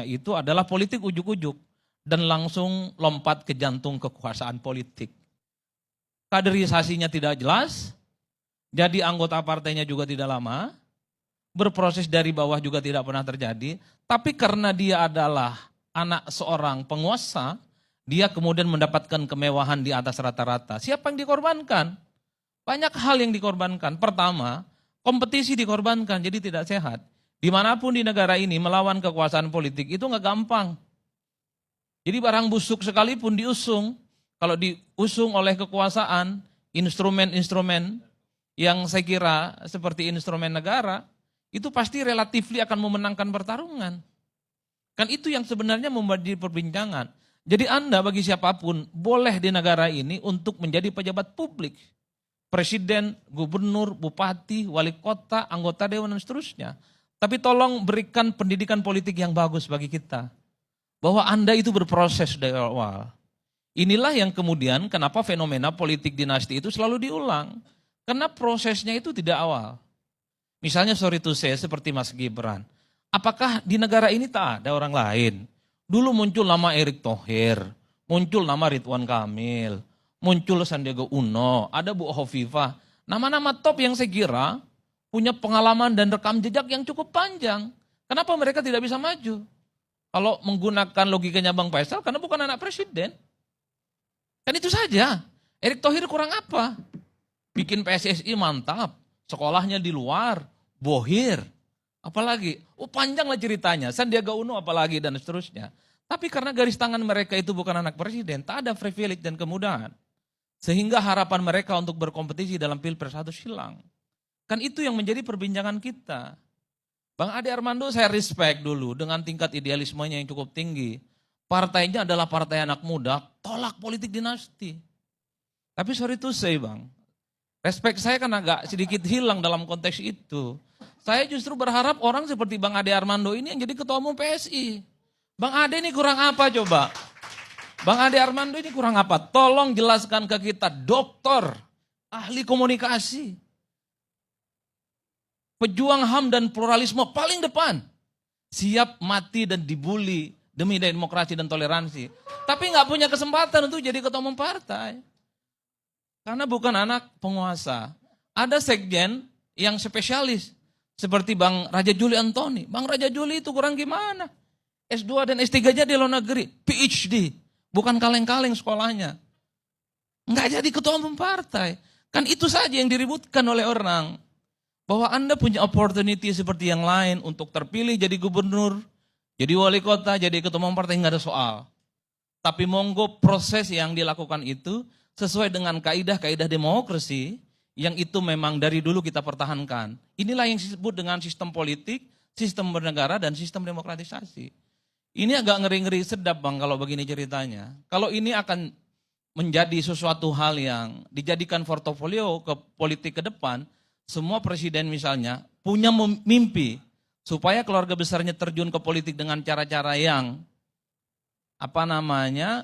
itu adalah politik ujuk-ujuk dan langsung lompat ke jantung kekuasaan politik. Kaderisasinya tidak jelas, jadi anggota partainya juga tidak lama, berproses dari bawah juga tidak pernah terjadi, tapi karena dia adalah anak seorang penguasa, dia kemudian mendapatkan kemewahan di atas rata-rata. Siapa yang dikorbankan? Banyak hal yang dikorbankan. Pertama, kompetisi dikorbankan, jadi tidak sehat. Dimanapun di negara ini melawan kekuasaan politik itu nggak gampang. Jadi barang busuk sekalipun diusung, kalau diusung oleh kekuasaan, instrumen-instrumen yang saya kira seperti instrumen negara, itu pasti relatif akan memenangkan pertarungan. Kan itu yang sebenarnya menjadi perbincangan. Jadi Anda bagi siapapun boleh di negara ini untuk menjadi pejabat publik. Presiden, gubernur, bupati, wali kota, anggota dewan dan seterusnya. Tapi tolong berikan pendidikan politik yang bagus bagi kita. Bahwa Anda itu berproses dari awal. Inilah yang kemudian kenapa fenomena politik dinasti itu selalu diulang. Karena prosesnya itu tidak awal. Misalnya sorry to say seperti Mas Gibran. Apakah di negara ini tak ada orang lain? Dulu muncul nama Erick Thohir, muncul nama Ridwan Kamil, muncul Sandiaga Uno, ada Bu Hovifah. Nama-nama top yang saya kira punya pengalaman dan rekam jejak yang cukup panjang. Kenapa mereka tidak bisa maju? Kalau menggunakan logikanya Bang Faisal, karena bukan anak presiden. Kan itu saja. Erick Thohir kurang apa? Bikin PSSI mantap, sekolahnya di luar, bohir. Apalagi, panjang lah ceritanya, Sandiaga Uno apalagi dan seterusnya. Tapi karena garis tangan mereka itu bukan anak presiden, tak ada privilege dan kemudahan. Sehingga harapan mereka untuk berkompetisi dalam pilpres harus hilang. Kan itu yang menjadi perbincangan kita. Bang Ade Armando saya respect dulu dengan tingkat idealismenya yang cukup tinggi. Partainya adalah partai anak muda, tolak politik dinasti. Tapi sorry to say Bang, respect saya kan agak sedikit hilang dalam konteks itu. Saya justru berharap orang seperti Bang Ade Armando ini yang jadi ketua umum PSI. Bang Ade ini kurang apa coba? Bang Ade Armando ini kurang apa? Tolong jelaskan ke kita, doktor, ahli komunikasi, pejuang HAM dan pluralisme paling depan. Siap mati dan dibully demi demokrasi dan toleransi. Tapi nggak punya kesempatan untuk jadi ketua umum partai. Karena bukan anak penguasa. Ada sekjen yang spesialis. Seperti Bang Raja Juli Antoni. Bang Raja Juli itu kurang gimana? S2 dan S3 aja di luar negeri. PhD. Bukan kaleng-kaleng sekolahnya. Enggak jadi ketua umum partai. Kan itu saja yang diributkan oleh orang. Bahwa Anda punya opportunity seperti yang lain untuk terpilih jadi gubernur, jadi wali kota, jadi ketua umum partai, enggak ada soal. Tapi monggo proses yang dilakukan itu sesuai dengan kaidah-kaidah demokrasi yang itu memang dari dulu kita pertahankan. Inilah yang disebut dengan sistem politik, sistem bernegara, dan sistem demokratisasi. Ini agak ngeri-ngeri sedap Bang kalau begini ceritanya. Kalau ini akan menjadi sesuatu hal yang dijadikan portofolio ke politik ke depan, semua presiden misalnya punya mimpi supaya keluarga besarnya terjun ke politik dengan cara-cara yang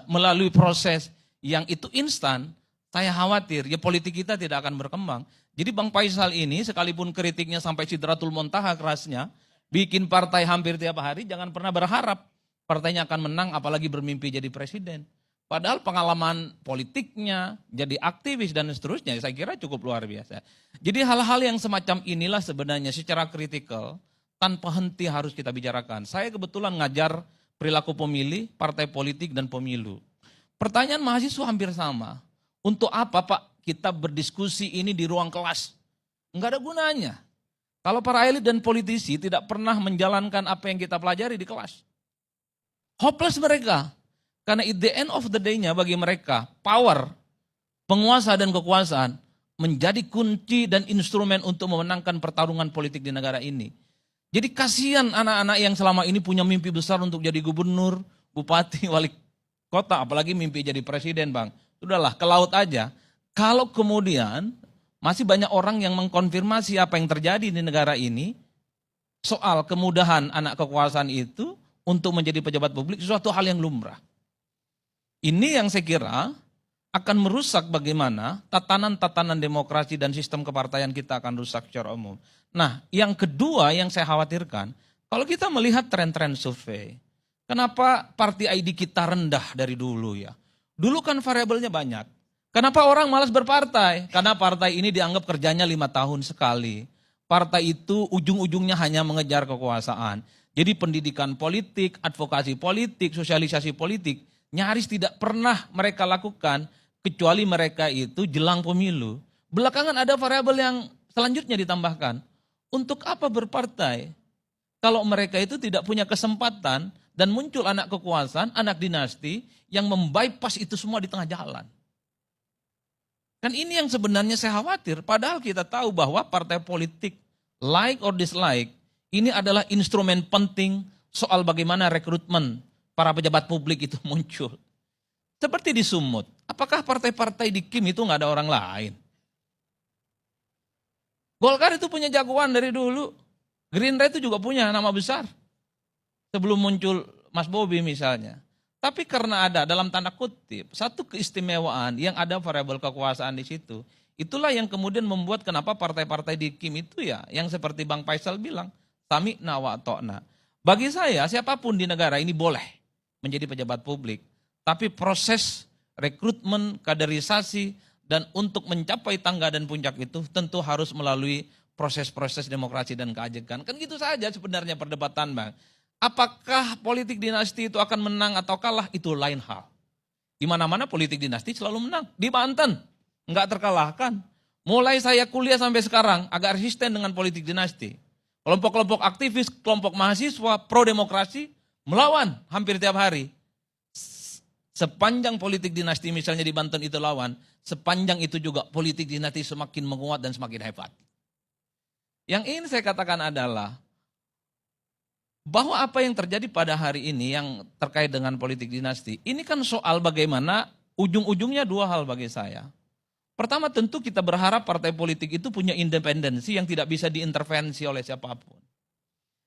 melalui proses yang itu instan. Saya khawatir ya politik kita tidak akan berkembang. Jadi Bang Faisal ini sekalipun kritiknya sampai sidratul muntaha kerasnya, bikin partai hampir tiap hari, jangan pernah berharap partainya akan menang apalagi bermimpi jadi presiden. Padahal pengalaman politiknya, jadi aktivis dan seterusnya saya kira cukup luar biasa. Jadi hal-hal yang semacam inilah sebenarnya secara kritikal tanpa henti harus kita bicarakan. Saya kebetulan ngajar perilaku pemilih, partai politik dan pemilu. Pertanyaan mahasiswa hampir sama. Untuk apa Pak kita berdiskusi ini di ruang kelas? Enggak ada gunanya. Kalau para elit dan politisi tidak pernah menjalankan apa yang kita pelajari di kelas. Hopeless mereka. Karena at the end of the day-nya bagi mereka, power, penguasa dan kekuasaan menjadi kunci dan instrumen untuk memenangkan pertarungan politik di negara ini. Jadi kasihan anak-anak yang selama ini punya mimpi besar untuk jadi gubernur, bupati, wali kota, apalagi mimpi jadi presiden Bang. Sudahlah, ke laut aja. Kalau kemudian masih banyak orang yang mengkonfirmasi apa yang terjadi di negara ini, soal kemudahan anak kekuasaan itu untuk menjadi pejabat publik, sesuatu hal yang lumrah. Ini yang saya kira akan merusak bagaimana tatanan-tatanan demokrasi dan sistem kepartaian kita akan rusak secara umum. Nah, yang kedua yang saya khawatirkan, kalau kita melihat tren-tren survei, Kenapa party ID kita rendah dari dulu ya? Dulu kan variabelnya banyak. Kenapa orang malas berpartai? Karena partai ini dianggap kerjanya 5 tahun sekali. Partai itu ujung-ujungnya hanya mengejar kekuasaan. Jadi pendidikan politik, advokasi politik, sosialisasi politik, nyaris tidak pernah mereka lakukan kecuali mereka itu jelang pemilu. Belakangan ada variabel yang selanjutnya ditambahkan. Untuk apa berpartai? Kalau mereka itu tidak punya kesempatan dan muncul anak kekuasaan, anak dinasti yang membypass itu semua di tengah jalan. Kan ini yang sebenarnya saya khawatir, padahal kita tahu bahwa partai politik, like or dislike, ini adalah instrumen penting soal bagaimana rekrutmen para pejabat publik itu muncul. Seperti di Sumut, apakah partai-partai di Kim itu nggak ada orang lain? Golkar itu punya jagoan dari dulu, Gerindra itu juga punya nama besar. Sebelum muncul Mas Bobi misalnya. Tapi karena ada dalam tanda kutip satu keistimewaan yang ada variabel kekuasaan di situ. Itulah yang kemudian membuat kenapa partai-partai di Kim itu ya yang seperti Bang Faisal bilang, sami'na wa ata'na. Bagi saya siapapun di negara ini boleh menjadi pejabat publik. Tapi proses rekrutmen, kaderisasi dan untuk mencapai tangga dan puncak itu tentu harus melalui proses-proses demokrasi dan keajekan. Kan gitu saja sebenarnya perdebatan Bang. Apakah politik dinasti itu akan menang atau kalah, itu lain hal. Di mana-mana politik dinasti selalu menang. Di Banten, enggak terkalahkan. Mulai saya kuliah sampai sekarang, agak resisten dengan politik dinasti. Kelompok-kelompok aktivis, kelompok mahasiswa, pro-demokrasi, melawan hampir tiap hari. Sepanjang politik dinasti misalnya di Banten itu lawan, sepanjang itu juga politik dinasti semakin menguat dan semakin hebat. Yang ingin saya katakan adalah, bahwa apa yang terjadi pada hari ini yang terkait dengan politik dinasti, ini kan soal bagaimana ujung-ujungnya dua hal bagi saya. Pertama tentu kita berharap partai politik itu punya independensi yang tidak bisa diintervensi oleh siapapun.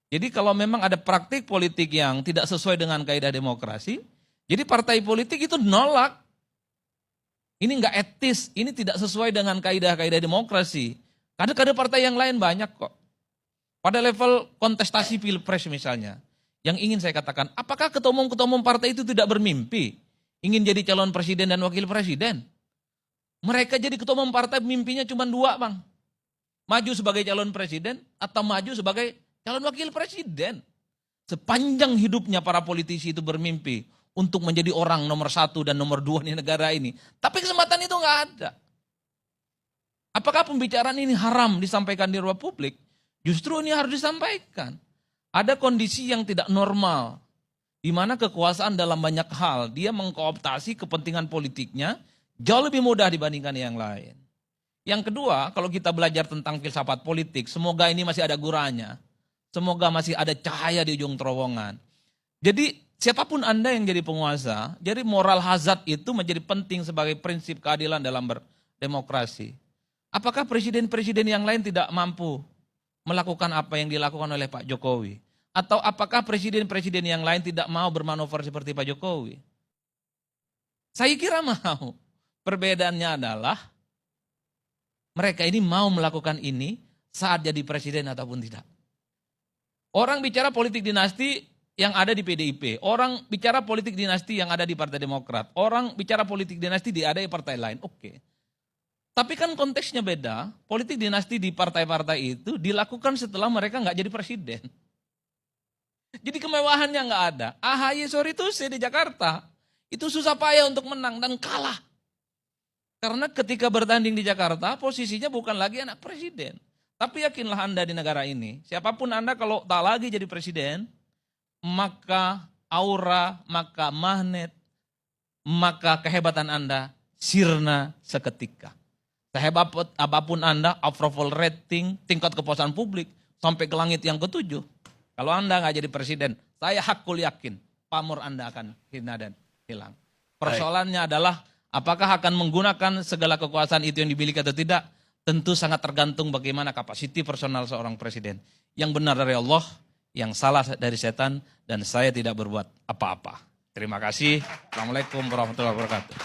Jadi kalau memang ada praktik politik yang tidak sesuai dengan kaidah demokrasi, jadi partai politik itu nolak. Ini enggak etis, ini tidak sesuai dengan kaidah-kaidah demokrasi. Kader-kader partai yang lain banyak kok. Pada level kontestasi pilpres misalnya, yang ingin saya katakan, apakah ketua umum partai itu tidak bermimpi ingin jadi calon presiden dan wakil presiden? Mereka jadi ketua umum partai mimpinya cuma dua Bang. Maju sebagai calon presiden atau maju sebagai calon wakil presiden. Sepanjang hidupnya para politisi itu bermimpi untuk menjadi orang nomor 1 dan nomor 2 di negara ini. Tapi kesempatan itu nggak ada. Apakah pembicaraan ini haram disampaikan di ruang publik? Justru ini harus disampaikan. Ada kondisi yang tidak normal, di mana kekuasaan dalam banyak hal, dia mengkooptasi kepentingan politiknya jauh lebih mudah dibandingkan yang lain. Yang kedua, kalau kita belajar tentang filsafat politik, semoga ini masih ada guranya. Semoga masih ada cahaya di ujung terowongan. Jadi siapapun Anda yang jadi penguasa, jadi moral hazard itu menjadi penting sebagai prinsip keadilan dalam berdemokrasi. Apakah presiden-presiden yang lain tidak mampu melakukan apa yang dilakukan oleh Pak Jokowi? Atau apakah presiden-presiden yang lain tidak mau bermanuver seperti Pak Jokowi? Saya kira mau. Perbedaannya adalah mereka ini mau melakukan ini saat jadi presiden ataupun tidak. Orang bicara politik dinasti yang ada di PDIP, orang bicara politik dinasti yang ada di Partai Demokrat, orang bicara politik dinasti di ada di partai lain, oke. Tapi kan konteksnya beda, politik dinasti di partai-partai itu dilakukan setelah mereka nggak jadi presiden. Jadi kemewahannya nggak ada. AHY sorry itu di Jakarta, itu susah payah untuk menang dan kalah. Karena ketika bertanding di Jakarta, posisinya bukan lagi anak presiden. Tapi yakinlah Anda di negara ini, siapapun Anda kalau tak lagi jadi presiden, maka aura, maka magnet, maka kehebatan Anda sirna seketika. Sehebat apapun Anda, approval rating, tingkat kepuasan publik, sampai ke langit yang ke-7. Kalau Anda nggak jadi presiden, saya hakul yakin, pamor Anda akan hina dan hilang. Persoalannya adalah, apakah akan menggunakan segala kekuasaan itu yang dimiliki atau tidak? Tentu sangat tergantung bagaimana kapasiti personal seorang presiden. Yang benar dari Allah, yang salah dari setan, dan saya tidak berbuat apa-apa. Terima kasih. Assalamualaikum warahmatullahi wabarakatuh.